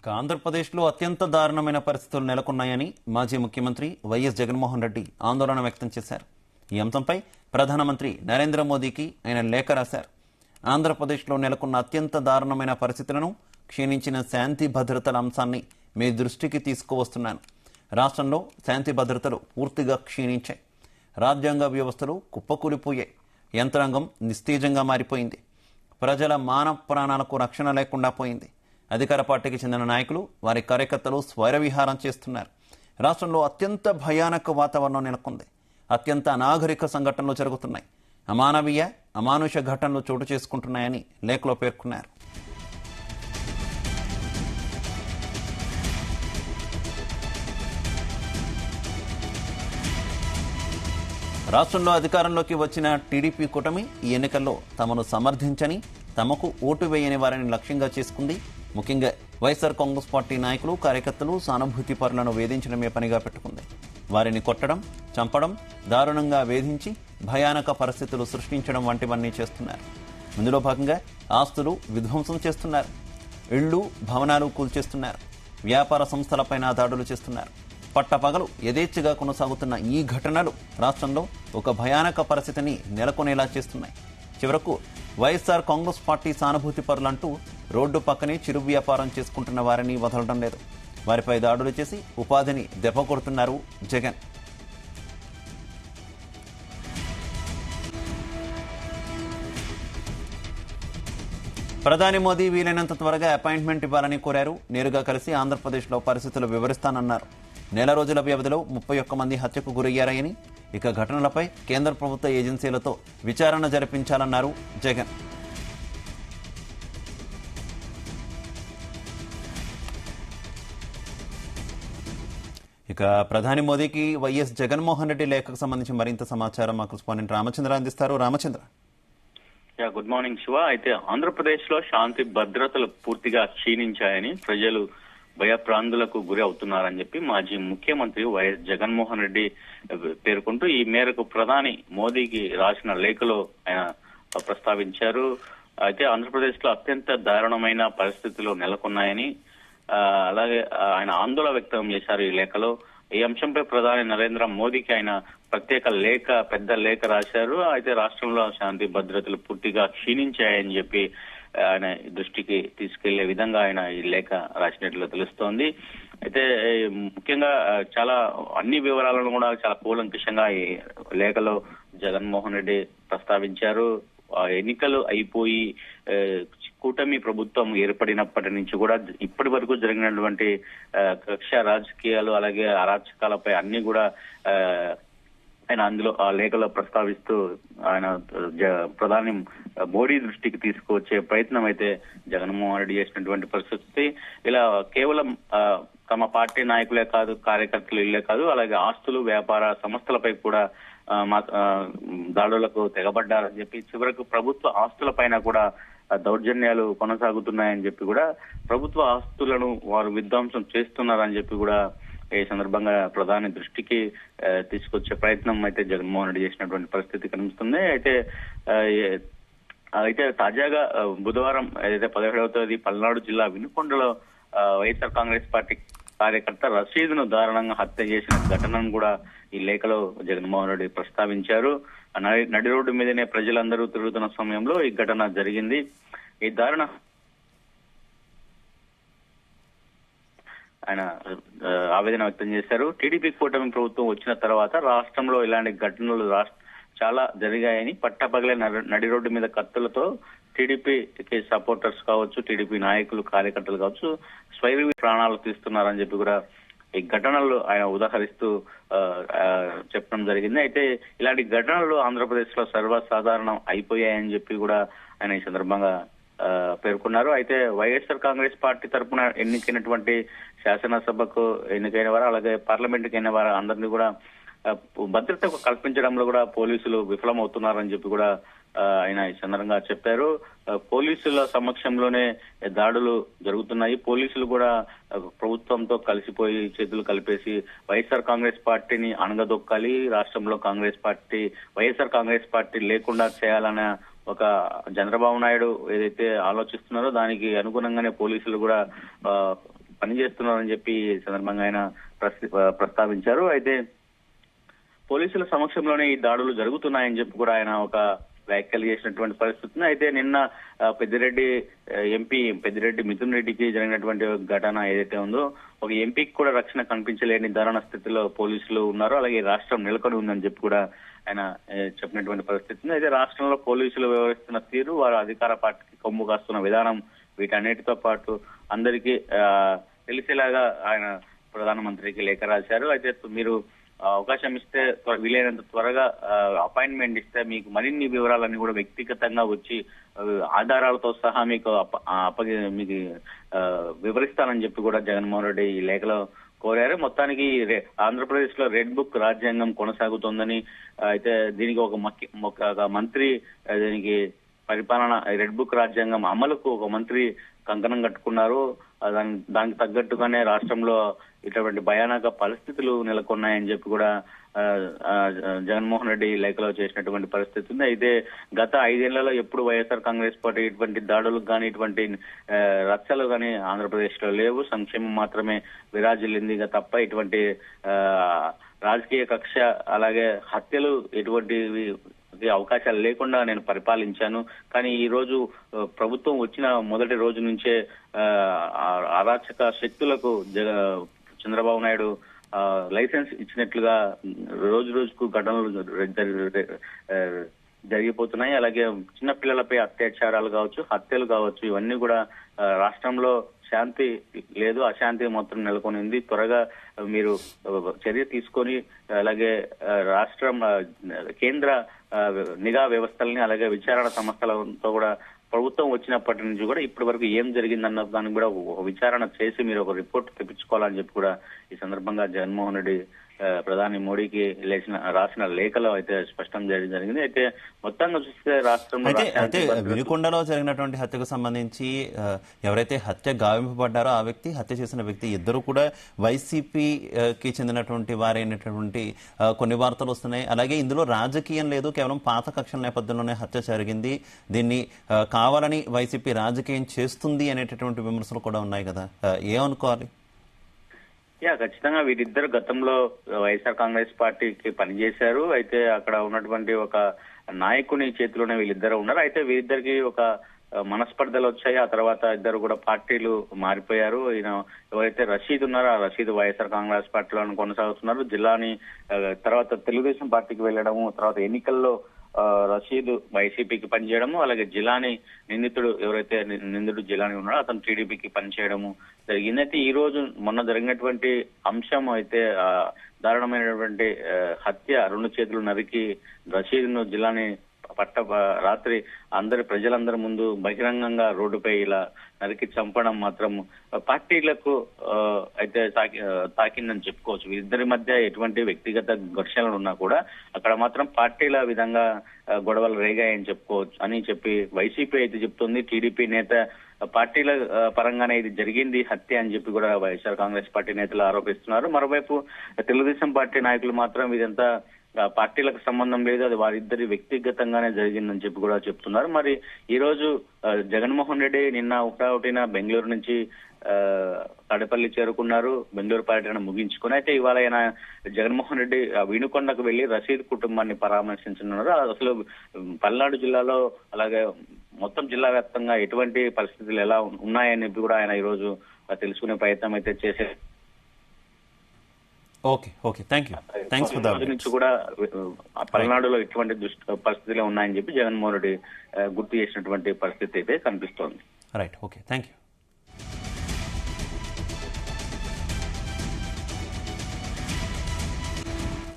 ఆంధ్రప్రదేశ్లో అత్యంత దారుణమైన పరిస్థితులు నెలకొన్నాయని మాజీ ముఖ్యమంత్రి వైఎస్ జగన్మోహన్ రెడ్డి ఆందోళన వ్యక్తం చేశారు. ఈ అంశంపై ప్రధానమంత్రి నరేంద్ర మోదీకి ఆయన లేఖ రాశారు. ఆంధ్రప్రదేశ్లో నెలకొన్న అత్యంత దారుణమైన పరిస్థితులను, క్షీణించిన శాంతి భద్రతల అంశాన్ని మీ దృష్టికి తీసుకువస్తున్నాను. రాష్ట్రంలో శాంతి భద్రతలు పూర్తిగా క్షీణించాయి. రాజ్యాంగ వ్యవస్థలు కుప్పకూలిపోయాయి. యంత్రాంగం నిస్తేజంగా మారిపోయింది. ప్రజల మానవ ప్రాణాలకు రక్షణ లేకుండా పోయింది. అధికార పార్టీకి చెందిన నాయకులు, వారి కార్యకర్తలు స్వైరవిహారం చేస్తున్నారు. రాష్ట్రంలో అత్యంత భయానక వాతావరణం నెలకొంది. అత్యంత అనాగరిక సంఘటనలు జరుగుతున్నాయి. అమానవీయ, అమానుష ఘటనలు చోటు చేసుకుంటున్నాయని లేఖలో పేర్కొన్నారు. రాష్ట్రంలో అధికారంలోకి వచ్చిన టీడీపీ కూటమి ఈ ఎన్నికల్లో తమను సమర్థించని, తమకు ఓటు వేయని వారిని లక్ష్యంగా చేసుకుంది. ముఖ్యంగా వైఎస్ఆర్ కాంగ్రెస్ పార్టీ నాయకులు, కార్యకర్తలు సానుభూతి పరులను వేధించడమే పనిగా పెట్టుకుంది. వారిని కొట్టడం, చంపడం, దారుణంగా వేధించి భయానక పరిస్థితులు సృష్టించడం వంటివన్నీ చేస్తున్నారు. ఇందులో భాగంగా ఆస్తులు విధ్వంసం చేస్తున్నారు. ఇళ్లు, భవనాలు కూల్చేస్తున్నారు. వ్యాపార సంస్థలపైన దాడులు చేస్తున్నారు. పట్టపగలు యథేచ్ఛగా కొనసాగుతున్న ఈ ఘటనలు రాష్ట్రంలో ఒక భయానక పరిస్థితిని నెలకొనేలా చేస్తున్నాయి. చివరకు వైఎస్ఆర్ కాంగ్రెస్ పార్టీ సానుభూతి పరులంటూ రోడ్డు పక్కనే చిరు వ్యాపారం చేసుకుంటున్న వారిని వదలడం లేదు. వారిపై దాడులు చేసి ఉపాధిని దెబ్బకొడుతున్నారు జగన్. ప్రధాని మోదీ వీలైనంత త్వరగా అపాయింట్మెంట్ ఇవ్వాలని కోరారు. నేరుగా కలిసి ఆంధ్రప్రదేశ్లో పరిస్థితులు వివరిస్తానన్నారు. నెల రోజుల వ్యవధిలో 31 మంది హత్యకు గురయ్యారని, ఇక ఘటనలపై కేంద్ర ప్రభుత్వ ఏజెన్సీలతో విచారణ జరిపించాలన్నారు జగన్. ఇక ప్రధాని మోదీకి వైఎస్ జగన్మోహన్ రెడ్డి లేఖకు సంబంధించి మరింత సమాచారం మా కరెస్పాండెంట్ రామచంద్ర అందిస్తారు. రామచంద్ర. Good morning Shiva. అయితే ఆంధ్రప్రదేశ్ లో శాంతి భద్రతలు పూర్తిగా క్షీణించాయని, ప్రజలు భయప్రాంతులకు గురి అవుతున్నారని చెప్పి మాజీ ముఖ్యమంత్రి వైఎస్ జగన్మోహన్ రెడ్డి పేర్కొంటూ ఈ మేరకు ప్రధాని మోదీకి రాసిన లేఖలో ఆయన ప్రస్తావించారు. అయితే ఆంధ్రప్రదేశ్ లో అత్యంత దారుణమైన పరిస్థితులు నెలకొన్నాయని, అలాగే ఆయన ఆందోళన వ్యక్తం చేశారు ఈ లేఖలో. ఈ అంశంపై ప్రధాని నరేంద్ర మోదీకి ఆయన ప్రత్యేక లేఖ, పెద్ద లేఖ రాశారు. అయితే రాష్ట్రంలో శాంతి భద్రతలు పూర్తిగా క్షీణించాయని చెప్పి ఆయన దృష్టికి తీసుకెళ్లే విధంగా ఆయన ఈ లేఖ రాసినట్లు తెలుస్తోంది. అయితే ముఖ్యంగా చాలా అన్ని వివరాలను కూడా చాలా కూలంకషంగా ఈ లేఖలో జగన్మోహన్ రెడ్డి ప్రస్తావించారు. ఎన్నికలు అయిపోయి కూటమి ప్రభుత్వం ఏర్పడినప్పటి నుంచి కూడా ఇప్పటి వరకు జరిగినటువంటి కక్ష రాజకీయాలు, అలాగే అరాచకాలపై అన్ని కూడా ఆయన అందులో ఆ లేఖలో ప్రస్తావిస్తూ ఆయన ప్రధాని మోడీ దృష్టికి తీసుకువచ్చే ప్రయత్నం అయితే జగన్మోహన్ రెడ్డి చేసినటువంటి పరిస్థితి. ఇలా కేవలం తమ పార్టీ నాయకులే కాదు, కార్యకర్తలు ఇల్లే కాదు, అలాగే ఆస్తులు, వ్యాపార సంస్థలపై కూడా దాడులకు తెగబడ్డారని చెప్పి, చివరకు ప్రభుత్వ ఆస్తుల పైన కూడా దౌర్జన్యాలు కొనసాగుతున్నాయని చెప్పి కూడా, ప్రభుత్వ ఆస్తులను వారు విధ్వంసం చేస్తున్నారని చెప్పి కూడా ఈ సందర్భంగా ప్రధాని దృష్టికి తీసుకొచ్చే ప్రయత్నం అయితే జగన్మోహన్ రెడ్డి చేసినటువంటి పరిస్థితి కనిపిస్తుంది. అయితే తాజాగా బుధవారం ఏదైతే 17వ తేదీ పల్నాడు జిల్లా వినుకొండలో వైఎస్ఆర్ కాంగ్రెస్ పార్టీ కార్యకర్త రషీద్ను దారుణంగా హత్య చేసిన ఘటనను కూడా ఈ లేఖలో జగన్మోహన్ రెడ్డి ప్రస్తావించారు. నడి రోడ్డు మీదనే ప్రజలందరూ తిరుగుతున్న సమయంలో ఈ ఘటన జరిగింది. ఈ దారుణ ఆయన ఆవేదన వ్యక్తం చేశారు. టీడీపీ కూటమి ప్రభుత్వం వచ్చిన తర్వాత రాష్ట్రంలో ఇలాంటి ఘటనలు చాలా జరిగాయని, పట్టపగలే నడి రోడ్డు మీద కత్తులతో టీడీపీకి సపోర్టర్స్ కావచ్చు, టీడీపీ నాయకులు, కార్యకర్తలు కావచ్చు, స్వైర ప్రాణాలు తీస్తున్నారని చెప్పి కూడా ఈ ఘటనలు ఆయన ఉదాహరిస్తూ చెప్పడం జరిగింది. అయితే ఇలాంటి ఘటనలు ఆంధ్రప్రదేశ్ లో సర్వసాధారణం అయిపోయాయని చెప్పి కూడా ఆయన ఈ సందర్భంగా పేర్కొన్నారు. అయితే వైఎస్ఆర్ కాంగ్రెస్ పార్టీ తరఫున ఎన్నికైనటువంటి శాసనసభకు ఎన్నికైన వారు, అలాగే పార్లమెంట్కి అయిన వారు అందరినీ కూడా భద్రత కల్పించడంలో కూడా పోలీసులు విఫలమవుతున్నారని చెప్పి కూడా ఆయన ఈ సందర్భంగా చెప్పారు. పోలీసుల సమక్షంలోనే దాడులు జరుగుతున్నాయి. పోలీసులు కూడా ప్రభుత్వంతో కలిసిపోయి చేతులు కలిపేసి వైఎస్ఆర్ కాంగ్రెస్ పార్టీని అణగదొక్కాలి, రాష్ట్రంలో వైఎస్ఆర్ కాంగ్రెస్ పార్టీ లేకుండా చేయాలనే ఒక చంద్రబాబు నాయుడు ఏదైతే ఆలోచిస్తున్నారో దానికి అనుగుణంగానే పోలీసులు కూడా పనిచేస్తున్నారని చెప్పి ఈ సందర్భంగా ఆయన ప్రస్తావించారు. అయితే పోలీసుల సమక్షంలోనే ఈ దాడులు జరుగుతున్నాయని చెప్పి కూడా ఆయన ఒక వ్యాఖ్యలు చేసినటువంటి పరిస్థితి. అయితే నిన్న పెద్దిరెడ్డి ఎంపీ పెద్దిరెడ్డి మిథున్ రెడ్డికి జరిగినటువంటి ఘటన ఏదైతే ఉందో, ఒక ఎంపీకి కూడా రక్షణ కనిపించలేని దారుణ స్థితిలో పోలీసులు ఉన్నారు, అలాగే రాష్ట్రం నెలకొని ఉందని చెప్పి కూడా ఆయన చెప్పినటువంటి పరిస్థితి. అయితే రాష్ట్రంలో పోలీసులు వ్యవహరిస్తున్న తీరు, వారు అధికార పార్టీకి కొమ్ము కాస్తున్న విధానం, వీటన్నిటితో పాటు అందరికీ తెలిసేలాగా ఆయన ప్రధానమంత్రికి లేఖ రాశారు. అయితే మీరు అవకాశం ఇస్తే వీలైనంత త్వరగా అపాయింట్మెంట్ ఇస్తే మీకు మరిన్ని వివరాలన్నీ కూడా వ్యక్తిగతంగా వచ్చి ఆధారాలతో సహా మీకు మీకు వివరిస్తానని చెప్పి కూడా జగన్మోహన్ రెడ్డి ఈ లేఖలో కోరారు. మొత్తానికి ఆంధ్రప్రదేశ్ లో రెడ్ బుక్ రాజ్యాంగం కొనసాగుతోందని, అయితే దీనికి ఒక మంత్రి దీనికి పరిపాలన రెడ్ బుక్ రాజ్యాంగం అమలుకు ఒక మంత్రి కంకణం కట్టుకున్నారు. దానికి తగ్గట్టుగానే రాష్ట్రంలో ఇటువంటి భయానక పరిస్థితులు నెలకొన్నాయని చెప్పి కూడా జగన్మోహన్ రెడ్డి లేఖలో చేసినటువంటి పరిస్థితి ఉంది. అయితే గత 5 ఏళ్లలో ఎప్పుడు వైఎస్ఆర్ కాంగ్రెస్ పార్టీ ఇటువంటి దాడులకు కానీ ఇటువంటి రచ్చలు కానీ ఆంధ్రప్రదేశ్ లో లేవు. సంక్షేమం మాత్రమే విరాజిల్లింది తప్ప ఇటువంటి రాజకీయ కక్ష అలాగే హత్యలు ఎటువంటివి అవకాశాలు లేకుండా నేను పరిపాలించాను. కానీ ఈ రోజు ప్రభుత్వం వచ్చిన మొదటి రోజు నుంచే అరాచక శక్తులకు చంద్రబాబు నాయుడు లైసెన్స్ ఇచ్చినట్లుగా రోజు రోజుకు ఘటనలు జరిగిపోతున్నాయి. అలాగే చిన్నపిల్లలపై అత్యాచారాలు కావచ్చు, హత్యలు కావచ్చు, ఇవన్నీ కూడా రాష్ట్రంలో శాంతి లేదు, అశాంతి మొత్తం నెలకొనింది. త్వరగా మీరు చర్య తీసుకొని అలాగే రాష్ట్రం కేంద్ర నిఘా వ్యవస్థలని అలాగే విచారణ సంస్థలతో కూడా ప్రభుత్వం వచ్చినప్పటి నుంచి కూడా ఇప్పటి వరకు ఏం జరిగిందన్న దానికి కూడా విచారణ చేసి మీరు ఒక రిపోర్ట్ తెప్పించుకోవాలని చెప్పి కూడా ఈ సందర్భంగా జగన్మోహన్ రెడ్డి ప్రధాని మోడీకి రాసిన లేఖలో అయితే స్పష్టం జరిగింది. అయితే మొత్తంగా చూస్తే రాష్ట్రంలో అయితే వినుకొండలో జరిగినటువంటి హత్యకు సంబంధించి ఎవరైతే హత్య గావింపబడ్డారో ఆ వ్యక్తి, హత్య చేసిన వ్యక్తి ఇద్దరు కూడా వైసీపీకి చెందినటువంటి వారైనటువంటి కొన్ని వార్తలు వస్తున్నాయి. అలాగే ఇందులో రాజకీయం లేదు, కేవలం పాత కక్షల నేపథ్యంలోనే హత్య జరిగింది, దీన్ని కావాలని వైసీపీ రాజకీయం చేస్తుంది అనేటటువంటి విమర్శలు కూడా ఉన్నాయి కదా, ఏమనుకోవాలి? ఖచ్చితంగా వీరిద్దరు గతంలో వైఎస్ఆర్ కాంగ్రెస్ పార్టీకి పనిచేశారు. అయితే అక్కడ ఉన్నటువంటి ఒక నాయకుని చేతిలోనే వీళ్ళిద్దరు ఉన్నారు. అయితే వీరిద్దరికి ఒక మనస్పర్ధలు వచ్చాయి. ఆ తర్వాత ఇద్దరు కూడా పార్టీలు మారిపోయారు. ఈయన ఎవరైతే రషీద్ ఉన్నారో ఆ రషీద్ వైఎస్ఆర్ కాంగ్రెస్ పార్టీలో కొనసాగుతున్నారు. జిల్లాని తర్వాత తెలుగుదేశం పార్టీకి వెళ్ళడము, తర్వాత ఎన్నికల్లో రషీద్ వైసీపీకి పనిచేయడము, అలాగే జిలాని నిందితుడు జిలాని ఉన్నాడో అతను టీడీపీకి పనిచేయడము జరిగింది. అయితే ఈ రోజు మొన్న జరిగినటువంటి అంశం అయితే దారుణమైనటువంటి హత్య, 2 చేతులు నరికి రషీద్ ను జిలాని రాత్రి ప్రజలందరి ముందు బహిరంగంగా రోడ్డుపై ఇలా నరికి చంపడం మాత్రం పార్టీలకు అయితే తాకిందని చెప్పుకోవచ్చు. వీరిద్దరి మధ్య ఎటువంటి వ్యక్తిగత ఘర్షణలు ఉన్నా కూడా అక్కడ మాత్రం పార్టీల విధంగా గొడవలు రేగాయని చెప్పుకోవచ్చు అని చెప్పి వైసీపీ అయితే చెప్తుంది. టీడీపీ నేత పార్టీల పరంగానే ఇది జరిగింది హత్య అని చెప్పి కూడా వైఎస్ఆర్ కాంగ్రెస్ పార్టీ నేతలు ఆరోపిస్తున్నారు. మరోవైపు తెలుగుదేశం పార్టీ నాయకులు మాత్రం ఇదంతా పార్టీలకు సంబంధం లేదు, అది వారిద్దరి వ్యక్తిగతంగానే జరిగిందని చెప్పి కూడా చెప్తున్నారు. మరి ఈ రోజు జగన్మోహన్ రెడ్డి నిన్న ఒకటిన బెంగళూరు నుంచి తాడేపల్లి చేరుకున్నారు, బెంగళూరు పర్యటన ముగించుకుని. అయితే ఇవాళ ఆయన జగన్మోహన్ రెడ్డి వినుకొండకు వెళ్లి రషీద్ కుటుంబాన్ని పరామర్శించనున్నారు. అసలు పల్నాడు జిల్లాలో అలాగే మొత్తం జిల్లా వ్యాప్తంగా ఎటువంటి పరిస్థితులు ఎలా ఉన్నాయని కూడా ఆయన ఈ రోజు తెలుసుకునే ప్రయత్నం అయితే చేశారు. Okay thanks for that. నుంచి కూడా పల్నాడులో ఎటువంటి పరిస్థితులే ఉన్నాయని చెప్పి జగన్మోహన్ రెడ్డి గుర్తు చేసినటువంటి పరిస్థితి అయితే కనిపిస్తోంది. Right, okay, thank you.